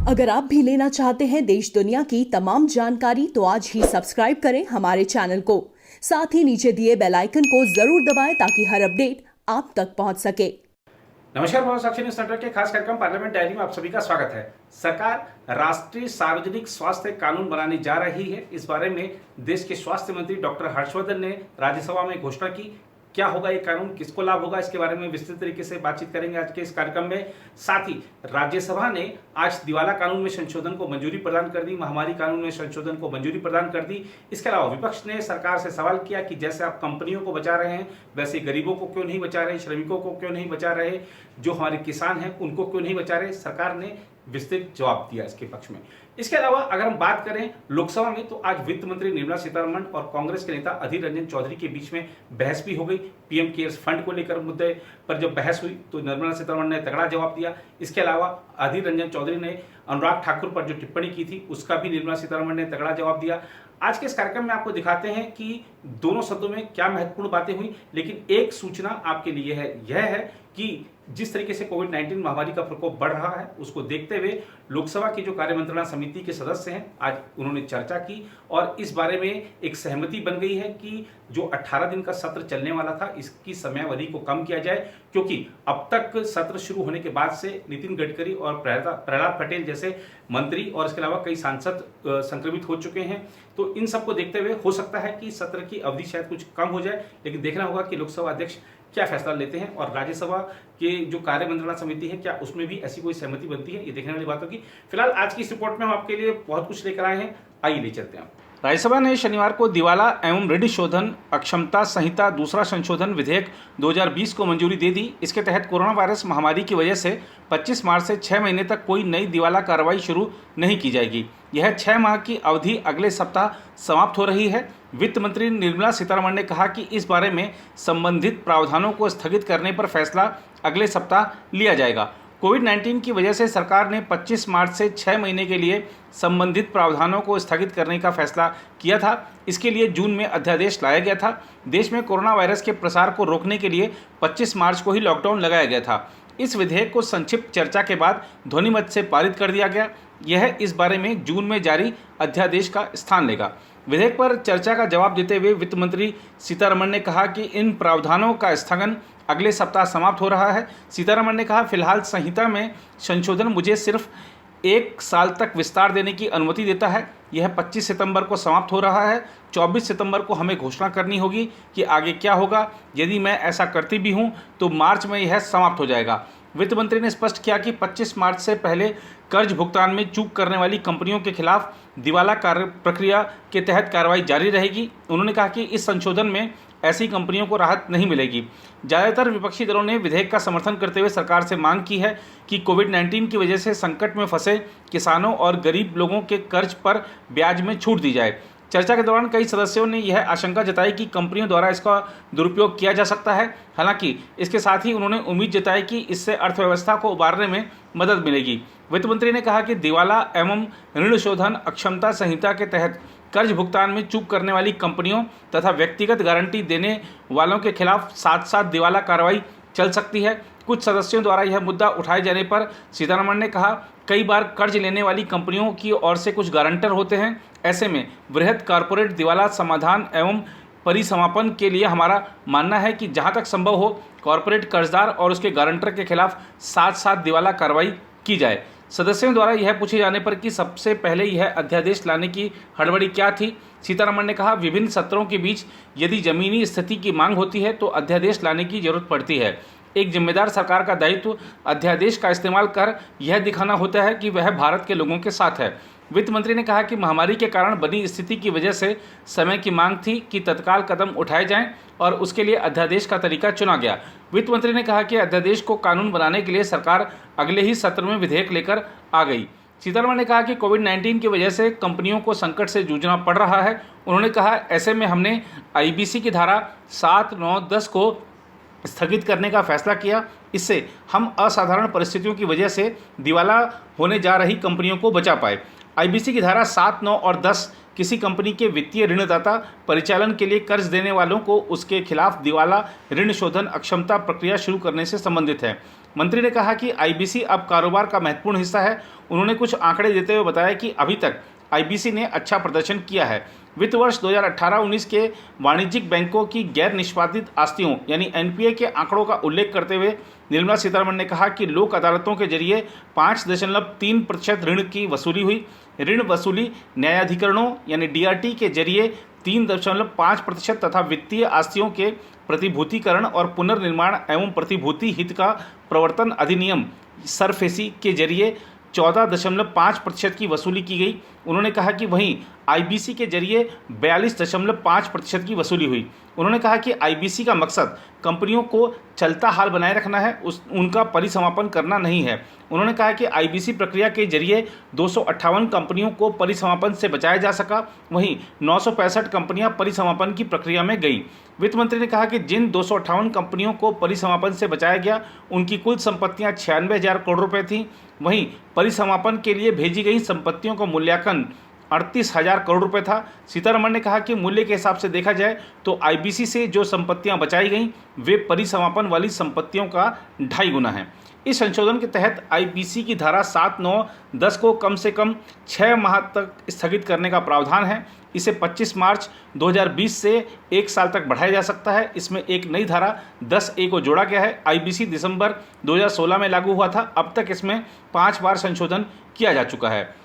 अगर आप भी लेना चाहते हैं देश दुनिया की तमाम जानकारी तो आज ही सब्सक्राइब करें हमारे चैनल को। साथ ही नीचे दिए बेल आइकन को जरूर दबाएं ताकि हर अपडेट आप तक पहुंच सके। नमस्कार, बहुत साक्षी न्यूज सेंटर के खास कार्यक्रम पार्लियामेंट डायरी में आप सभी का स्वागत है। सरकार राष्ट्रीय सार्वजनिक स्वास्थ्य कानून बनाने जा रही है। इस बारे में देश के स्वास्थ्य मंत्री डॉक्टर हर्षवर्धन ने राज्यसभा में घोषणा की। क्या होगा ये कानून, किसको लाभ होगा, इसके बारे में विस्तृत तरीके से बातचीत करेंगे आज के इस कार्यक्रम में। साथ ही राज्यसभा ने आज दिवाला कानून में संशोधन को मंजूरी प्रदान कर दी, महामारी कानून में संशोधन को मंजूरी प्रदान कर दी। इसके अलावा विपक्ष ने सरकार से सवाल किया कि जैसे आप कंपनियों को बचा रहे हैं वैसे गरीबों को क्यों नहीं बचा रहे, श्रमिकों को क्यों नहीं बचा रहे, जो हमारे किसान हैं उनको क्यों नहीं बचा रहे। सरकार ने विस्तृत जवाब दिया इसके पक्ष में। इसके अलावा अगर हम बात करें लोकसभा में, तो आज वित्त मंत्री निर्मला सीतारमण और कांग्रेस के नेता अधीर रंजन चौधरी के बीच में बहस भी हो गई। पीएम केयर्स फंड को लेकर मुद्दे पर जब बहस हुई तो निर्मला सीतारमण ने तगड़ा जवाब दिया। इसके अलावा अधीर रंजन चौधरी ने अनुराग ठाकुर पर जो टिप्पणी की थी उसका भी निर्मला सीतारमण ने तगड़ा जवाब दिया। आज के इस कार्यक्रम में आपको दिखाते हैं कि दोनों सदनों में क्या महत्वपूर्ण बातें हुई। लेकिन एक सूचना आपके लिए है, यह है कि जिस तरीके से कोविड-19 महामारी का प्रकोप बढ़ रहा है उसको देखते हुए लोकसभा की जो कार्यमंत्रणा समिति के सदस्य हैं आज उन्होंने चर्चा की और इस बारे में एक सहमति बन गई है कि जो 18 दिन का सत्र चलने वाला था इसकी समयावधि को कम किया जाए, क्योंकि अब तक सत्र शुरू होने के बाद से नितिन गडकरी और प्रहलाद पटेल जैसे मंत्री और इसके अलावा कई सांसद संक्रमित हो चुके हैं। तो इन सबको देखते हुए हो सकता है कि सत्र की अवधि शायद कुछ कम हो जाए, लेकिन देखना होगा कि लोकसभा अध्यक्ष क्या फैसला लेते हैं और राज्यसभा के जो कार्यमंत्रणा समिति है क्या उसमें भी ऐसी कोई सहमति बनती है, ये देखने वाली बात होगी। फिलहाल आज की इस रिपोर्ट में हम आपके लिए बहुत कुछ लेकर आए हैं, आइए ले चलते हैं। राज्यसभा ने शनिवार को दिवाला एवं ऋण शोधन अक्षमता संहिता दूसरा संशोधन विधेयक 2020 को मंजूरी दे दी। इसके तहत कोरोना वायरस महामारी की वजह से 25 मार्च से 6 महीने तक कोई नई दिवाला कार्रवाई शुरू नहीं की जाएगी। यह 6 माह की अवधि अगले सप्ताह समाप्त हो रही है। वित्त मंत्री निर्मला सीतारमण ने कहा कि इस बारे में संबंधित प्रावधानों को स्थगित करने पर फैसला अगले सप्ताह लिया जाएगा। कोविड-19 की वजह से सरकार ने 25 मार्च से 6 महीने के लिए संबंधित प्रावधानों को स्थगित करने का फैसला किया था। इसके लिए जून में अध्यादेश लाया गया था। देश में कोरोना वायरस के प्रसार को रोकने के लिए 25 मार्च को ही लॉकडाउन लगाया गया था। इस विधेयक को संक्षिप्त चर्चा के बाद ध्वनिमत से पारित कर दिया गया। यह इस बारे में जून में जारी अध्यादेश का स्थान लेगा। विधेयक पर चर्चा का जवाब देते हुए वित्त मंत्री सीतारमण ने कहा कि इन प्रावधानों का स्थगन अगले सप्ताह समाप्त हो रहा है। सीतारमण ने कहा, फिलहाल संहिता में संशोधन मुझे सिर्फ 1 साल तक विस्तार देने की अनुमति देता है। यह 25 सितंबर को समाप्त हो रहा है। 24 सितंबर को हमें घोषणा करनी होगी कि आगे क्या होगा। यदि मैं ऐसा करती भी हूं तो मार्च में यह समाप्त हो जाएगा। वित्त मंत्री ने स्पष्ट किया कि 25 मार्च से पहले कर्ज भुगतान में चूक करने वाली कंपनियों के खिलाफ दिवाला प्रक्रिया के तहत कार्रवाई जारी रहेगी। उन्होंने कहा कि इस संशोधन में ऐसी कंपनियों को राहत नहीं मिलेगी। ज़्यादातर विपक्षी दलों ने विधेयक का समर्थन करते हुए सरकार से मांग की है कि कोविड-19 की वजह से संकट में फंसे किसानों और गरीब लोगों के कर्ज पर ब्याज में छूट दी जाए। चर्चा के दौरान कई सदस्यों ने यह आशंका जताई कि कंपनियों द्वारा इसका दुरुपयोग किया जा सकता है। हालांकि इसके साथ ही उन्होंने उम्मीद जताई कि इससे अर्थव्यवस्था को उबारने में मदद मिलेगी। वित्त मंत्री ने कहा कि दिवाला एवं ऋण शोधन अक्षमता संहिता के तहत कर्ज भुगतान में चूक करने वाली कंपनियों तथा व्यक्तिगत गारंटी देने वालों के खिलाफ साथ साथ दिवाला कार्रवाई चल सकती है। कुछ सदस्यों द्वारा यह मुद्दा उठाए जाने पर सीतारमण ने कहा, कई बार कर्ज लेने वाली कंपनियों की ओर से कुछ गारंटर होते हैं। ऐसे में बृहद कॉरपोरेट दिवाला समाधान एवं परिसमापन के लिए हमारा मानना है कि जहां तक संभव हो कॉरपोरेट कर्जदार और उसके गारंटर के खिलाफ साथ साथ दिवाला कार्रवाई की जाए। सदस्यों द्वारा यह पूछे जाने पर कि सबसे पहले यह अध्यादेश लाने की हड़बड़ी क्या थी, सीतारमण ने कहा, विभिन्न सत्रों के बीच यदि जमीनी स्थिति की मांग होती है तो अध्यादेश लाने की जरूरत पड़ती है। एक जिम्मेदार सरकार का दायित्व अध्यादेश का इस्तेमाल कर यह दिखाना होता है कि वह भारत के लोगों के साथ है। वित्त मंत्री ने कहा कि महामारी के कारण बनी स्थिति की वजह से समय की मांग थी कि तत्काल कदम उठाए जाएं और उसके लिए अध्यादेश का तरीका चुना गया। वित्त मंत्री ने कहा कि अध्यादेश को कानून बनाने के लिए सरकार अगले ही सत्र में विधेयक लेकर आ गई। सीतारमण ने कहा कि कोविड-19 की वजह से कंपनियों को संकट से जूझना पड़ रहा है। उन्होंने कहा, ऐसे में हमने आईबीसी की धारा 7, 9, 10 को स्थगित करने का फैसला किया। इससे हम असाधारण परिस्थितियों की वजह से दिवाला होने जा रही कंपनियों को बचा पाए। आईबीसी की धारा 7, 9 और 10 किसी कंपनी के वित्तीय ऋणदाता परिचालन के लिए कर्ज देने वालों को उसके खिलाफ दिवाला ऋण शोधन अक्षमता प्रक्रिया शुरू करने से संबंधित है। मंत्री ने कहा कि आईबीसी अब कारोबार का महत्वपूर्ण हिस्सा है। उन्होंने कुछ आंकड़े देते हुए बताया कि अभी तक आईबीसी ने अच्छा प्रदर्शन किया है। वित्त वर्ष 2018-19 के वाणिज्यिक बैंकों की गैर निष्पादित आस्तियों यानी एनपीए के आंकड़ों का उल्लेख करते हुए निर्मला सीतारमण ने कहा कि लोक अदालतों के जरिए 5.3% ऋण की वसूली हुई। ऋण वसूली न्यायाधिकरणों यानी डीआरटी के जरिए 3.5% तथा वित्तीय आस्तियों के प्रतिभूतिकरण और पुनर्निर्माण एवं प्रतिभूति हित का प्रवर्तन अधिनियम सरफेसी के जरिए 14.5% की वसूली की गई। उन्होंने कहा कि वहीं आईबीसी के जरिए 42.5% की वसूली हुई। उन्होंने कहा कि आईबीसी का मकसद कंपनियों को चलता हाल बनाए रखना है, उनका परिसमापन करना नहीं है। उन्होंने कहा कि आईबीसी प्रक्रिया के जरिए 258 कंपनियों को परिसमापन से बचाया जा सका, वहीं 965 कंपनियां परिसमापन की प्रक्रिया में गई। वित्त मंत्री ने कहा कि जिन 258 कंपनियों को परिसमापन से बचाया गया उनकी कुल संपत्तियां 96,000 करोड़ रुपए थीं। वहीं परिसमापन के लिए भेजी गई संपत्तियों का मूल्यांकन 38,000 करोड़ रुपए था। सीतारमण ने कहा कि मूल्य के हिसाब से देखा जाए तो आईबीसी से जो संपत्तियां बचाई गईं वे परिसमापन वाली संपत्तियों का 2.5 गुना है। इस संशोधन के तहत आईबीसी की धारा 7, 9, 10 को कम से कम 6 माह तक स्थगित करने का प्रावधान है। इसे 25 मार्च 2020 से 1 साल तक बढ़ाया जा सकता है। इसमें एक नई धारा 10A को जोड़ा गया है। आईबीसी दिसंबर 2016 में लागू हुआ था। अब तक इसमें 5 बार संशोधन किया जा चुका है।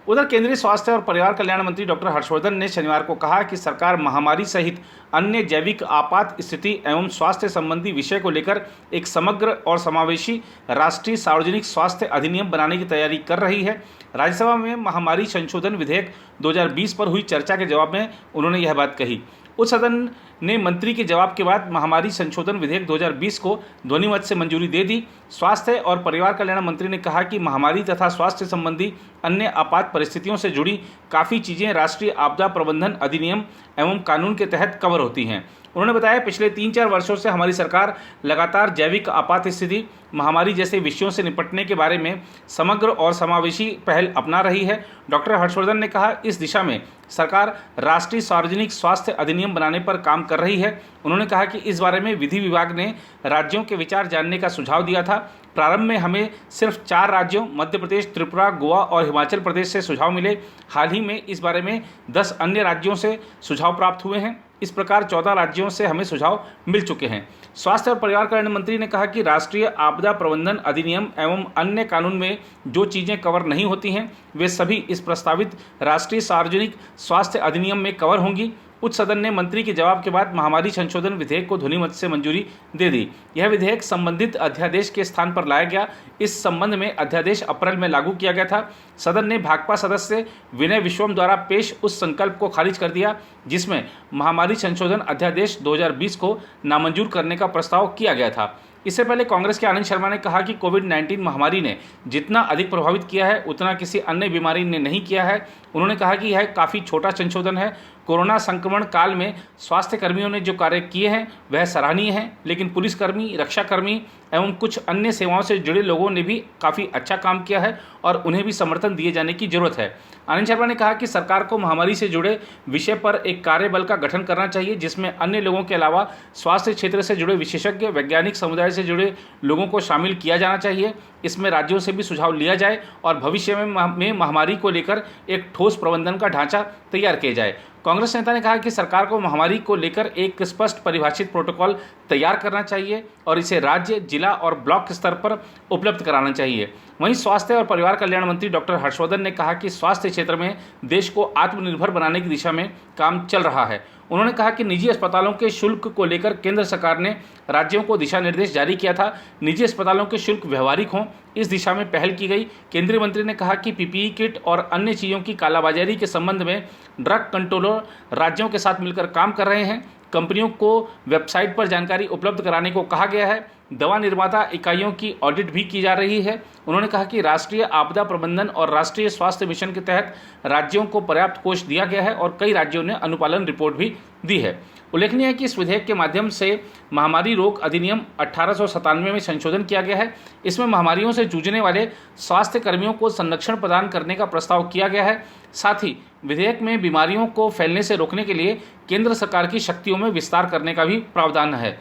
उधर केंद्रीय स्वास्थ्य और परिवार कल्याण मंत्री डॉक्टर हर्षवर्धन ने शनिवार को कहा कि सरकार महामारी सहित अन्य जैविक आपात स्थिति एवं स्वास्थ्य संबंधी विषय को लेकर एक समग्र और समावेशी राष्ट्रीय सार्वजनिक स्वास्थ्य अधिनियम बनाने की तैयारी कर रही है। राज्यसभा में महामारी संशोधन विधेयक 2020 पर हुई चर्चा के जवाब में उन्होंने यह बात कही। उच्च सदन ने मंत्री के जवाब के बाद महामारी संशोधन विधेयक 2020 को ध्वनिमत से मंजूरी दे दी। स्वास्थ्य और परिवार कल्याण मंत्री ने कहा कि महामारी तथा स्वास्थ्य संबंधी अन्य आपात परिस्थितियों से जुड़ी काफ़ी चीज़ें राष्ट्रीय आपदा प्रबंधन अधिनियम एवं कानून के तहत कवर होती हैं। उन्होंने बताया पिछले 3-4 वर्षों से हमारी सरकार लगातार जैविक आपात स्थिति, महामारी जैसे विषयों से निपटने के बारे में समग्र और समावेशी पहल अपना रही है। डॉक्टर हर्षवर्धन ने कहा इस दिशा में सरकार राष्ट्रीय सार्वजनिक स्वास्थ्य अधिनियम बनाने पर काम कर रही है। उन्होंने कहा कि इस बारे में विधि विभाग ने राज्यों के विचार जानने का सुझाव दिया था। प्रारंभ में हमें सिर्फ 4 राज्यों मध्य प्रदेश, त्रिपुरा, गोवा और हिमाचल प्रदेश से सुझाव मिले। हाल ही में इस बारे में 10 अन्य राज्यों से सुझाव प्राप्त हुए हैं। इस प्रकार 14 राज्यों से हमें सुझाव मिल चुके हैं। स्वास्थ्य और परिवार कल्याण मंत्री ने कहा कि राष्ट्रीय आपदा प्रबंधन अधिनियम एवं अन्य कानून में जो चीज़ें कवर नहीं होती हैं वे सभी इस प्रस्तावित राष्ट्रीय सार्वजनिक स्वास्थ्य अधिनियम में कवर होंगी। उच्च सदन ने मंत्री के जवाब के बाद महामारी संशोधन विधेयक को ध्वनिमत से मंजूरी दे दी। यह विधेयक संबंधित अध्यादेश के स्थान पर लाया गया। इस संबंध में अध्यादेश अप्रैल में लागू किया गया था। सदन ने भाकपा सदस्य विनय विश्वम द्वारा पेश उस संकल्प को खारिज कर दिया जिसमें महामारी संशोधन अध्यादेश 2020 को नामंजूर करने का प्रस्ताव किया गया था। इससे पहले कांग्रेस के आनंद शर्मा ने कहा कि कोविड-19 महामारी ने जितना अधिक प्रभावित किया है उतना किसी अन्य बीमारी ने नहीं किया है। उन्होंने कहा कि यह काफ़ी छोटा संशोधन है। कोरोना संक्रमण काल में स्वास्थ्य कर्मियों ने जो कार्य किए हैं वह सराहनीय है, लेकिन पुलिसकर्मी, रक्षाकर्मी एवं कुछ अन्य सेवाओं से जुड़े लोगों ने भी काफ़ी अच्छा काम किया है और उन्हें भी समर्थन दिए जाने की जरूरत है। आनंद शर्मा ने कहा कि सरकार को महामारी से जुड़े विषय पर एक कार्यबल का गठन करना चाहिए जिसमें अन्य लोगों के अलावा स्वास्थ्य क्षेत्र से जुड़े विशेषज्ञ, वैज्ञानिक समुदाय से जुड़े लोगों को शामिल किया जाना चाहिए। इसमें राज्यों से भी सुझाव लिया जाए और भविष्य में महामारी को लेकर एक ठोस प्रबंधन का ढांचा तैयार किया जाए। कांग्रेस नेता ने कहा कि सरकार को महामारी को लेकर एक स्पष्ट परिभाषित प्रोटोकॉल तैयार करना चाहिए और इसे राज्य, जिला और ब्लॉक स्तर पर उपलब्ध कराना चाहिए। वहीं स्वास्थ्य और परिवार कल्याण मंत्री डॉक्टर हर्षवर्धन ने कहा कि स्वास्थ्य क्षेत्र में देश को आत्मनिर्भर बनाने की दिशा में काम चल रहा है। उन्होंने कहा कि निजी अस्पतालों के शुल्क को लेकर केंद्र सरकार ने राज्यों को दिशा निर्देश जारी किया था। निजी अस्पतालों के शुल्क व्यवहारिक हों, इस दिशा में पहल की गई। केंद्रीय मंत्री ने कहा कि पीपीई किट और अन्य चीज़ों की कालाबाजारी के संबंध में ड्रग कंट्रोलर राज्यों के साथ मिलकर काम कर रहे हैं। कंपनियों को वेबसाइट पर जानकारी उपलब्ध कराने को कहा गया है। दवा निर्माता इकाइयों की ऑडिट भी की जा रही है। उन्होंने कहा कि राष्ट्रीय आपदा प्रबंधन और राष्ट्रीय स्वास्थ्य मिशन के तहत राज्यों को पर्याप्त कोष दिया गया है और कई राज्यों ने अनुपालन रिपोर्ट भी दी है। उल्लेखनीय है कि इस विधेयक के माध्यम से महामारी रोग अधिनियम 1897 में संशोधन किया गया है। इसमें महामारियों से जूझने वाले स्वास्थ्य कर्मियों को संरक्षण प्रदान करने का प्रस्ताव किया गया है। साथ ही विधेयक में बीमारियों को फैलने से रोकने के लिए केंद्र सरकार की शक्तियों में विस्तार करने का भी प्रावधान है।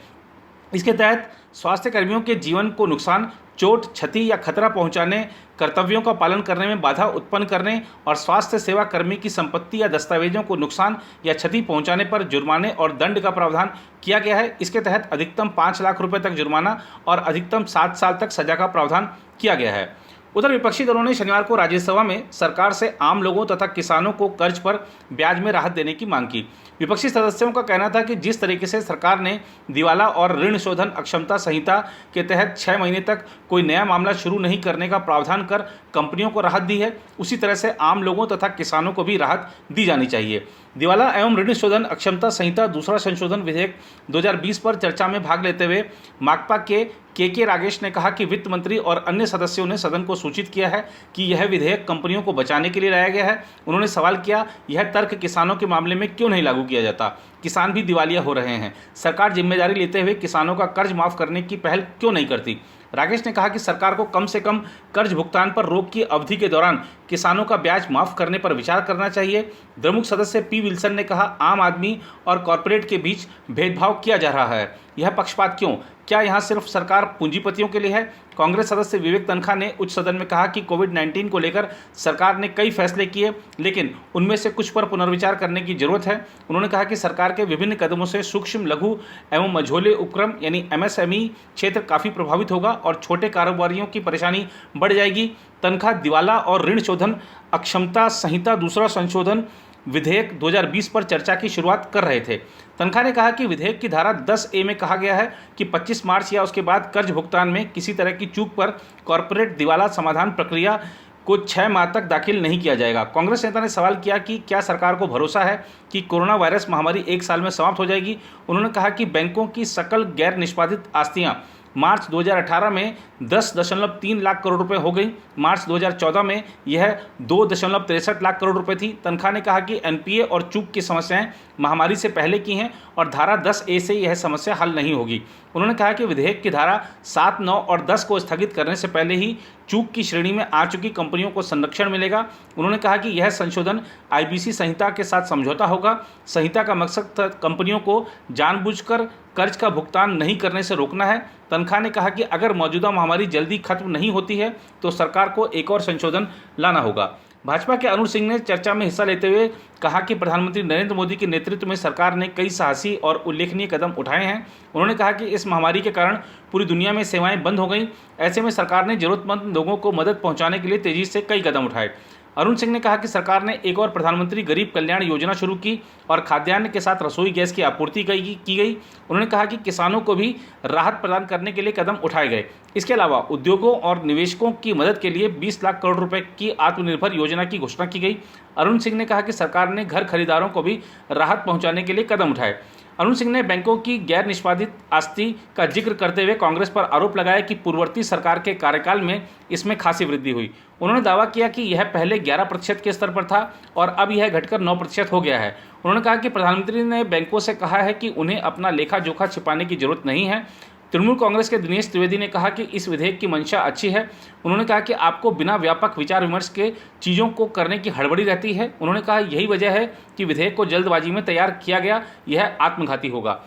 इसके तहत स्वास्थ्य कर्मियों के जीवन को नुकसान, चोट, क्षति या खतरा पहुंचाने, कर्तव्यों का पालन करने में बाधा उत्पन्न करने और स्वास्थ्य सेवा कर्मी की संपत्ति या दस्तावेजों को नुकसान या क्षति पहुंचाने पर जुर्माने और दंड का प्रावधान किया गया है। इसके तहत अधिकतम 5 लाख रुपए तक जुर्माना और अधिकतम 7 साल तक सजा का प्रावधान किया गया है। उधर विपक्षी दलों ने शनिवार को राज्यसभा में सरकार से आम लोगों तथा किसानों को कर्ज पर ब्याज में राहत देने की मांग की। विपक्षी सदस्यों का कहना था कि जिस तरीके से सरकार ने दिवाला और ऋण शोधन अक्षमता संहिता के तहत 6 महीने तक कोई नया मामला शुरू नहीं करने का प्रावधान कर कंपनियों को राहत दी है, उसी तरह से आम लोगों तथा किसानों को भी राहत दी जानी चाहिए। दिवाला एवं ऋण शोधन अक्षमता संहिता दूसरा संशोधन विधेयक 2020 पर चर्चा में भाग लेते हुए माकपा के रागेश ने कहा कि वित्त मंत्री और अन्य सदस्यों ने सदन को सूचित किया है कि यह विधेयक कंपनियों को बचाने के लिए लाया गया है। उन्होंने सवाल किया, यह तर्क किसानों के मामले में क्यों नहीं लागू किया जाता? किसान भी दिवालिया हो रहे हैं। सरकार जिम्मेदारी लेते हुए किसानों का कर्ज माफ करने की पहल क्यों नहीं करती? रागेश ने कहा कि सरकार को से कम कर्ज भुगतान पर रोक की अवधि के दौरान किसानों का ब्याज माफ करने पर विचार करना चाहिए। द्रमुक सदस्य पी विल्सन ने कहा, आम आदमी और कॉरपोरेट के बीच भेदभाव किया जा रहा है। यह पक्षपात क्यों? क्या यहाँ सिर्फ सरकार पूंजीपतियों के लिए है? कांग्रेस सदस्य विवेक तनखा ने उच्च सदन में कहा कि कोविड-19 को लेकर सरकार ने कई फैसले किए, लेकिन उनमें से कुछ पर पुनर्विचार करने की जरूरत है। उन्होंने कहा कि सरकार के विभिन्न कदमों से सूक्ष्म, लघु एवं मझोले उपक्रम यानी MSME क्षेत्र काफ़ी प्रभावित होगा और छोटे कारोबारियों की परेशानी बढ़ जाएगी। तनखा दिवाला और ऋण शोधन अक्षमता संहिता दूसरा संशोधन विधेयक 2020 पर चर्चा की शुरुआत कर रहे थे। तनखा ने कहा कि विधेयक की धारा 10A में कहा गया है कि 25 मार्च या उसके बाद कर्ज भुगतान में किसी तरह की चूक पर कॉरपोरेट दिवाला समाधान प्रक्रिया को 6 माह तक दाखिल नहीं किया जाएगा। कांग्रेस नेता ने सवाल किया कि क्या सरकार को भरोसा है कि कोरोना वायरस महामारी 1 साल में समाप्त हो जाएगी। उन्होंने कहा कि बैंकों की सकल गैर निष्पादित आस्तियां मार्च 2018 में 10.3 लाख करोड़ रुपए हो गई। मार्च 2014 में यह 2.63 लाख करोड़ रुपए थी। तनखा ने कहा कि NPA और चूक की समस्याएं महामारी से पहले की हैं और धारा 10A से यह समस्या हल नहीं होगी। उन्होंने कहा कि विधेयक की धारा 7, 9 और 10 को स्थगित करने से पहले ही चूक की श्रेणी में आ चुकी कंपनियों को संरक्षण मिलेगा। उन्होंने कहा कि यह संशोधन IBC संहिता के साथ समझौता होगा। संहिता का मकसद कंपनियों को जानबूझकर कर्ज का भुगतान नहीं करने से रोकना है। तनखा ने कहा कि अगर मौजूदा महामारी जल्दी खत्म नहीं होती है तो सरकार को एक और संशोधन लाना होगा। भाजपा के अरुण सिंह ने चर्चा में हिस्सा लेते हुए कहा कि प्रधानमंत्री नरेंद्र मोदी के नेतृत्व में सरकार ने कई साहसी और उल्लेखनीय कदम उठाए हैं। उन्होंने कहा कि इस महामारी के कारण पूरी दुनिया में सेवाएं बंद हो गईं। ऐसे में सरकार ने जरूरतमंद लोगों को मदद पहुंचाने के लिए तेजी से कई कदम उठाए। अरुण सिंह ने कहा कि सरकार ने एक और प्रधानमंत्री गरीब कल्याण योजना शुरू की और खाद्यान्न के साथ रसोई गैस की आपूर्ति की गई। उन्होंने कहा कि किसानों को भी राहत प्रदान करने के लिए कदम उठाए गए। इसके अलावा उद्योगों और निवेशकों की मदद के लिए 20 लाख करोड़ रुपए की आत्मनिर्भर योजना की घोषणा की गई। अरुण सिंह ने कहा कि सरकार ने घर खरीदारों को भी राहत पहुंचाने के लिए कदम उठाए। अरुण सिंह ने बैंकों की गैर निष्पादित आस्ति का जिक्र करते हुए कांग्रेस पर आरोप लगाया कि पूर्ववर्ती सरकार के कार्यकाल में इसमें खासी वृद्धि हुई। उन्होंने दावा किया कि यह पहले 11% के स्तर पर था और अब यह घटकर 9% हो गया है। उन्होंने कहा कि प्रधानमंत्री ने बैंकों से कहा है कि उन्हें अपना लेखा जोखा छिपाने की जरूरत नहीं है। तृणमूल कांग्रेस के दिनेश त्रिवेदी ने कहा कि इस विधेयक की मंशा अच्छी है। उन्होंने कहा कि आपको बिना व्यापक विचार विमर्श के चीज़ों को करने की हड़बड़ी रहती है। उन्होंने कहा यही वजह है कि विधेयक को जल्दबाजी में तैयार किया गया, यह आत्मघाती होगा।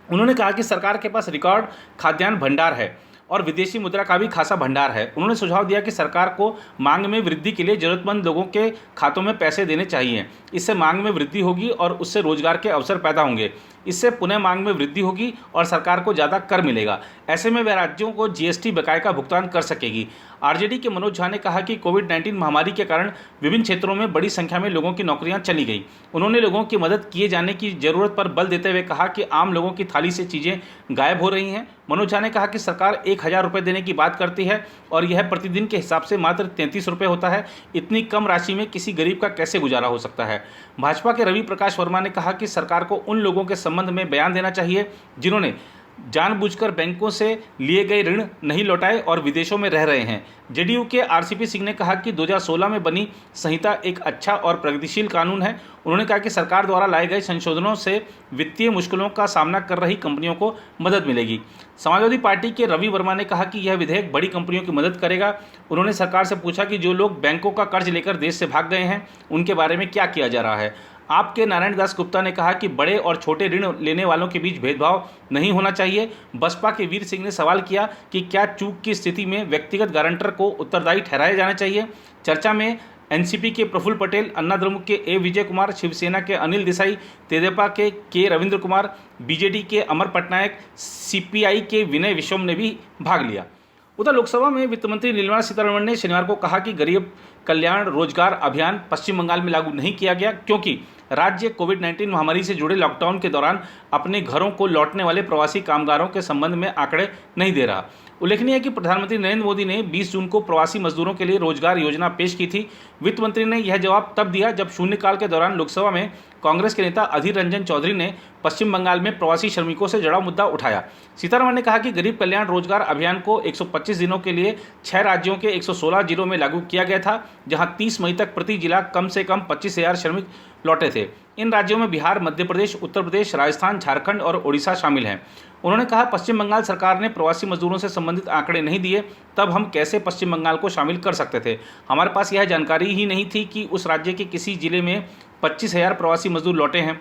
उन्होंने कहा कि सरकार के पास रिकॉर्ड खाद्यान्न भंडार है और विदेशी मुद्रा का भी खासा भंडार है। उन्होंने सुझाव दिया कि सरकार को मांग में वृद्धि के लिए जरूरतमंद लोगों के खातों में पैसे देने चाहिए। इससे मांग में वृद्धि होगी और उससे रोजगार के अवसर पैदा होंगे। इससे पुनः मांग में वृद्धि होगी और सरकार को ज़्यादा कर मिलेगा। ऐसे में वह राज्यों को GST बकाये का भुगतान कर सकेगी। RJD के मनोज झा ने कहा कि कोविड-19 महामारी के कारण विभिन्न क्षेत्रों में बड़ी संख्या में लोगों की नौकरियां चली गई। उन्होंने लोगों की मदद किए जाने की जरूरत पर बल देते हुए कहा कि आम लोगों की थाली से चीज़ें गायब हो रही हैं। मनोज झा ने कहा कि सरकार 1000 रुपये देने की बात करती है और यह प्रतिदिन के हिसाब से मात्र 33 रुपये होता है। इतनी कम राशि में किसी गरीब का कैसे गुजारा हो सकता है। भाजपा के रवि प्रकाश वर्मा ने कहा कि सरकार को उन लोगों के संबंध में बयान देना चाहिए जिन्होंने जानबूझकर बैंकों से लिए गए ऋण नहीं लौटाए और विदेशों में रह रहे हैं। जेडीयू के आरसीपी सिंह ने कहा कि 2016 में बनी संहिता एक अच्छा और प्रगतिशील कानून है। उन्होंने कहा कि सरकार द्वारा लाए गए संशोधनों से वित्तीय मुश्किलों का सामना कर रही कंपनियों को मदद मिलेगी। समाजवादी पार्टी के रवि वर्मा ने कहा कि यह विधेयक बड़ी कंपनियों की मदद करेगा। उन्होंने सरकार से पूछा कि जो लोग बैंकों का कर्ज लेकर देश से भाग गए हैं उनके बारे में क्या किया जा रहा है। आपके नारायण दास गुप्ता ने कहा कि बड़े और छोटे ऋण लेने वालों के बीच भेदभाव नहीं होना चाहिए। बसपा के वीर सिंह ने सवाल किया कि क्या चूक की स्थिति में व्यक्तिगत गारंटर को उत्तरदायी ठहराया जाना चाहिए। चर्चा में एनसीपी के प्रफुल्ल पटेल, अन्ना द्रमुक के ए विजय कुमार, शिवसेना के अनिल देसाई, तेदेपा के रविंद्र कुमार, बीजेडी के अमर पटनायक, सीपीआई के विनय विश्वम ने भी भाग लिया। उधर लोकसभा में वित्त मंत्री निर्मला सीतारमण ने शनिवार को कहा कि गरीब कल्याण रोजगार अभियान पश्चिम बंगाल में लागू नहीं किया गया क्योंकि राज्य कोविड-19 महामारी से जुड़े लॉकडाउन के दौरान अपने घरों को लौटने वाले प्रवासी कामगारों के संबंध में आंकड़े नहीं दे रहा। उल्लेखनीय है कि प्रधानमंत्री नरेंद्र मोदी ने 20 जून को प्रवासी मजदूरों के लिए रोजगार योजना पेश की थी। वित्त मंत्री ने यह जवाब तब दिया जब शून्यकाल के दौरान लोकसभा में कांग्रेस के नेता अधीर रंजन चौधरी ने पश्चिम बंगाल में प्रवासी श्रमिकों से जुड़ा मुद्दा उठाया। सीतारमण ने कहा कि गरीब कल्याण रोजगार अभियान को 125 दिनों के लिए 6 राज्यों के 116 जिलों में लागू किया गया था, जहां 30 मई तक प्रति जिला कम से कम 25,000 श्रमिक लौटे थे। इन राज्यों में बिहार, मध्य प्रदेश, उत्तर प्रदेश, राजस्थान, झारखंड और ओडिशा शामिल हैं। उन्होंने कहा पश्चिम बंगाल सरकार ने प्रवासी मजदूरों से संबंधित आंकड़े नहीं दिए, तब हम कैसे पश्चिम बंगाल को शामिल कर सकते थे। हमारे पास यह जानकारी ही नहीं थी कि उस राज्य के किसी जिले में 25,000 प्रवासी मजदूर लौटे हैं।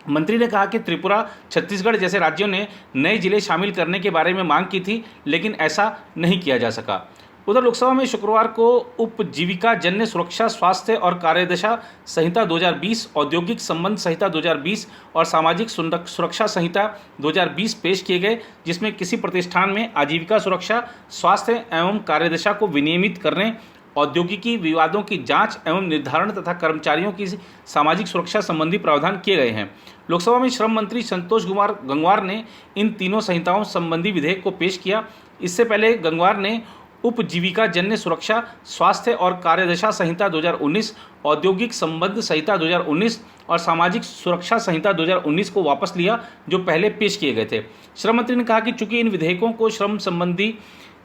मंत्री ने कहा कि त्रिपुरा, छत्तीसगढ़ जैसे राज्यों ने नए जिले शामिल करने के बारे में मांग की थी, लेकिन ऐसा नहीं किया जा सका। उधर लोकसभा में शुक्रवार को उपजीविका जन्य सुरक्षा स्वास्थ्य और कार्यदशा संहिता 2020, औद्योगिक संबंध संहिता 2020 और सामाजिक सुरक्षा संहिता 2020 पेश किए गए, जिसमें किसी प्रतिष्ठान में आजीविका सुरक्षा, स्वास्थ्य एवं कार्यदशा को विनियमित करने, औद्योगिकी विवादों की जांच एवं निर्धारण तथा कर्मचारियों की सामाजिक सुरक्षा संबंधी प्रावधान किए गए हैं। लोकसभा में श्रम मंत्री संतोष कुमार गंगवार ने इन तीनों संहिताओं संबंधी विधेयक को पेश किया। इससे पहले गंगवार ने उपजीविका जन्य सुरक्षा स्वास्थ्य और कार्यदशा संहिता 2019, औद्योगिक संबंध संहिता 2019 और सामाजिक सुरक्षा संहिता 2019 को वापस लिया, जो पहले पेश किए गए थे। श्रम मंत्री ने कहा कि चूंकि इन विधेयकों को श्रम संबंधी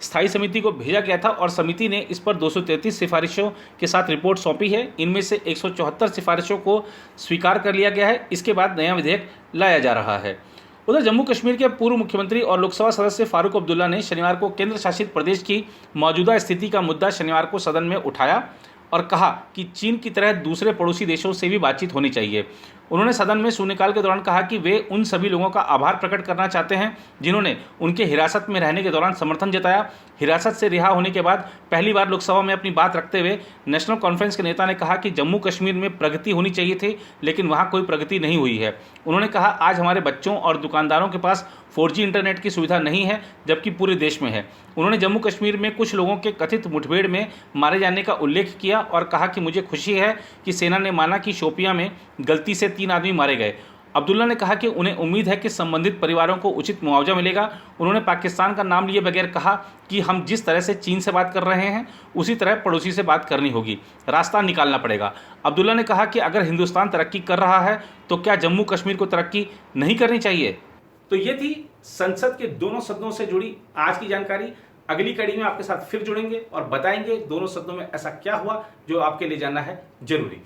स्थायी समिति को भेजा गया था और समिति ने इस पर 233 सिफारिशों के साथ रिपोर्ट सौंपी है, इनमें से 174 सिफारिशों को स्वीकार कर लिया गया है। इसके बाद नया विधेयक लाया जा रहा है। उधर जम्मू कश्मीर के पूर्व मुख्यमंत्री और लोकसभा सदस्य फारूक अब्दुल्ला ने शनिवार को केंद्र शासित प्रदेश की मौजूदा स्थिति का मुद्दा शनिवार को सदन में उठाया और कहा कि चीन की तरह दूसरे पड़ोसी देशों से भी बातचीत होनी चाहिए। उन्होंने सदन में शून्यकाल के दौरान कहा कि वे उन सभी लोगों का आभार प्रकट करना चाहते हैं जिन्होंने उनके हिरासत में रहने के दौरान समर्थन जताया। हिरासत से रिहा होने के बाद पहली बार लोकसभा में अपनी बात रखते हुए नेशनल कॉन्फ्रेंस के नेता ने कहा कि जम्मू कश्मीर में प्रगति होनी चाहिए थी, लेकिन वहाँ कोई प्रगति नहीं हुई है। उन्होंने कहा आज हमारे बच्चों और दुकानदारों के पास 4G इंटरनेट की सुविधा नहीं है, जबकि पूरे देश में है। उन्होंने जम्मू कश्मीर में कुछ लोगों के कथित मुठभेड़ में मारे जाने का उल्लेख किया और कहा कि मुझे खुशी है कि सेना ने माना कि शोपियां में गलती से 3 आदमी मारे गए। अब्दुल्ला ने कहा कि उन्हें उम्मीद है कि संबंधित परिवारों को उचित मुआवजा मिलेगा। उन्होंने पाकिस्तान का नाम लिए बगैर कहा कि हम जिस तरह से चीन से बात कर रहे हैं उसी तरह पड़ोसी से बात करनी होगी, रास्ता निकालना पड़ेगा। अब्दुल्ला ने कहा कि अगर हिंदुस्तान तरक्की कर रहा है तो क्या जम्मू कश्मीर को तरक्की नहीं करनी चाहिए। तो ये थी संसद के दोनों सदनों से जुड़ी आज की जानकारी। अगली कड़ी में आपके साथ फिर जुड़ेंगे और बताएंगे दोनों सदनों में ऐसा क्या हुआ जो आपके लिए जानना है जरूरी।